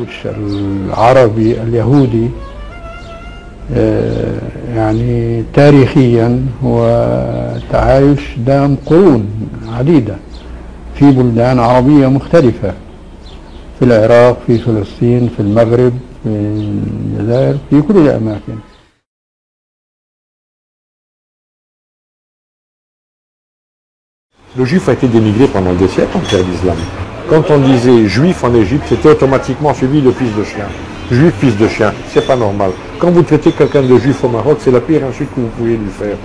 التعايش العربي اليهودي يعني تاريخيا هو تعايش دام قرون عديدة في بلدان عربية مختلفة، في العراق، في فلسطين، في المغرب، في الجزائر، في كل الأماكن. Le juif a été dénigré pendant des siècles en terre d'islam. Quand on disait juif en Égypte, c'était automatiquement suivi de fils de chien. Juif, fils de chien, c'est pas normal. Quand vous traitez quelqu'un de juif au Maroc, c'est la pire insulte que vous pouvez lui faire.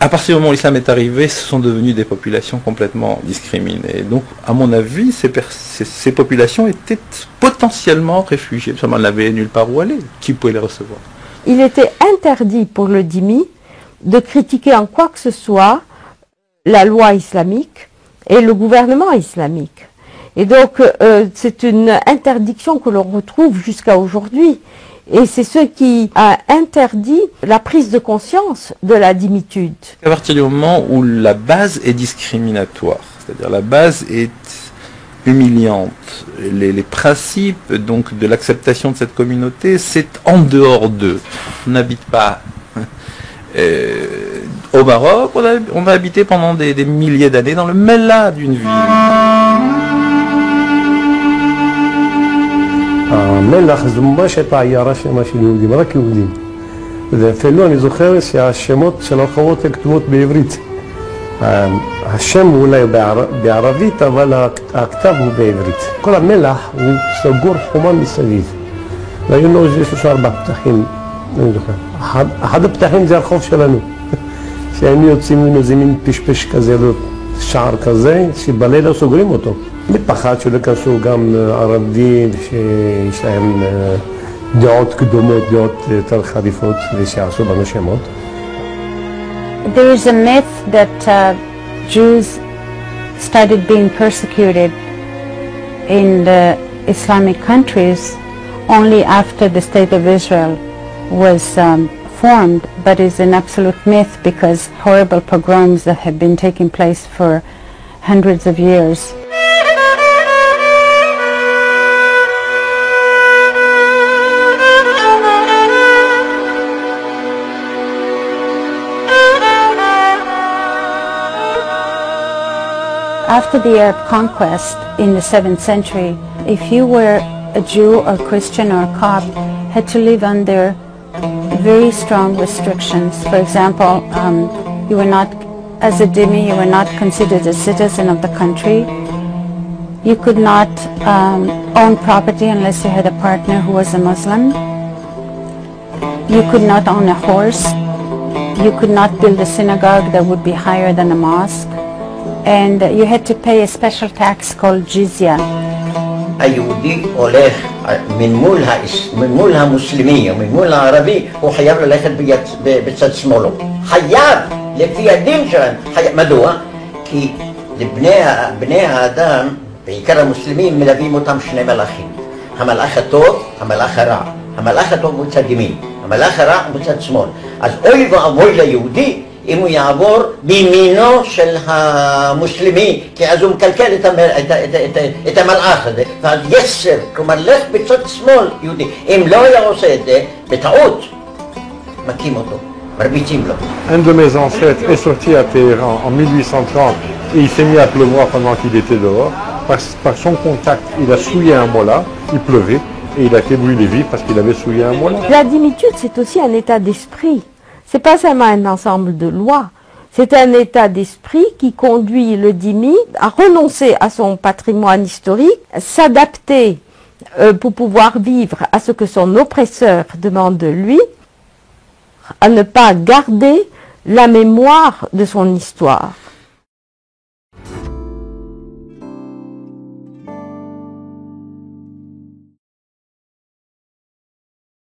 À partir du moment où l'islam est arrivé, ce sont devenues des populations complètement discriminées. Donc, à mon avis, ces populations étaient potentiellement réfugiées. Parce qu'elles n'avaient nulle part où aller. Qui pouvait les recevoir? Il était interdit pour le dhimmi de critiquer en quoi que ce soit la loi islamique et le gouvernement islamique. Et donc, c'est une interdiction que l'on retrouve jusqu'à aujourd'hui. Et c'est ce qui a interdit la prise de conscience de la dhimmitude. À partir du moment où la base est discriminatoire, c'est-à-dire la base est humiliante, les principes donc de l'acceptation de cette communauté, c'est en dehors d'eux. On n'habite pas au Maroc, on va habiter pendant des milliers d'années dans le mêlat d'une ville. מלח זו ממש הייתה עיירה שלמה של יהודים, רק יהודים. ואפילו אני זוכר שהשמות של הרחובות כתובות בעברית. השם אולי בערבית, אבל הכתב הוא בעברית. כל המלח הוא סגור חומה מסביב. והיו לו יש 4 פתחים, אני זוכר. אחד הפתחים זה הרחוב שלנו. שהיינו יוצאים ממנו איזה מין פשפש כזה, שער כזה, שבלילה סוגרים אותו. מפחד שלא יכנסו גם ערבים שיש להם דעות קדומות, דעות יותר חריפות ושיעשו בנו שמות. There is a myth that Jews started being persecuted in the Islamic countries only after the State of Israel was formed, but is an absolute myth because horrible pogroms that have been taking place for hundreds of years. After the Arab conquest in the 7th century, if you were a Jew or Christian or Copt, had to live under very strong restrictions. For example, you were not, as a dhimmi, you were not considered a citizen of the country. You could not own property unless you had a partner who was a Muslim. You could not own a horse. You could not build a synagogue that would be higher than a mosque. And you had to pay a special tax called jizya. היהודי הולך من מול המוסלמי ומن מול הערבי, הוא חייב ללכת בצד שמאלו. חייב, לפי הדין שלהם. מדוע? כי לבני האדם, בעיקר המוסלמים, מלווים אותם שני מלאכים. המלאך הטוב, המלאך הרע. המלאך הטוב הוא צד ימין, המלאך הרע הוא בצד שמאל. אז אוי ואבוי ליהודי אם הוא יעבור בימינו של המוסלמי, כי אז הוא מקלקל את המלאך הזה, ואז יסר, כלומר לך בצד שמאל יהודי. אם לא היה עושה את זה, בטעות, מכים אותו, מרביצים לו. Un de mes ancêtres est sorti à Téhéran en 1830 et il s'est mis à pleuvoir pendant qu'il était dehors. Par son contact, il a souillé un mollah, il pleuvait, et il a été brûlé vif parce qu'il avait souillé un mollah. La dhimmitude, c'est aussi un état d'esprit. C'est pas seulement un ensemble de lois, c'est un état d'esprit qui conduit le dhimmi à renoncer à son patrimoine historique, s'adapter pour pouvoir vivre à ce que son oppresseur demande de lui, à ne pas garder la mémoire de son histoire.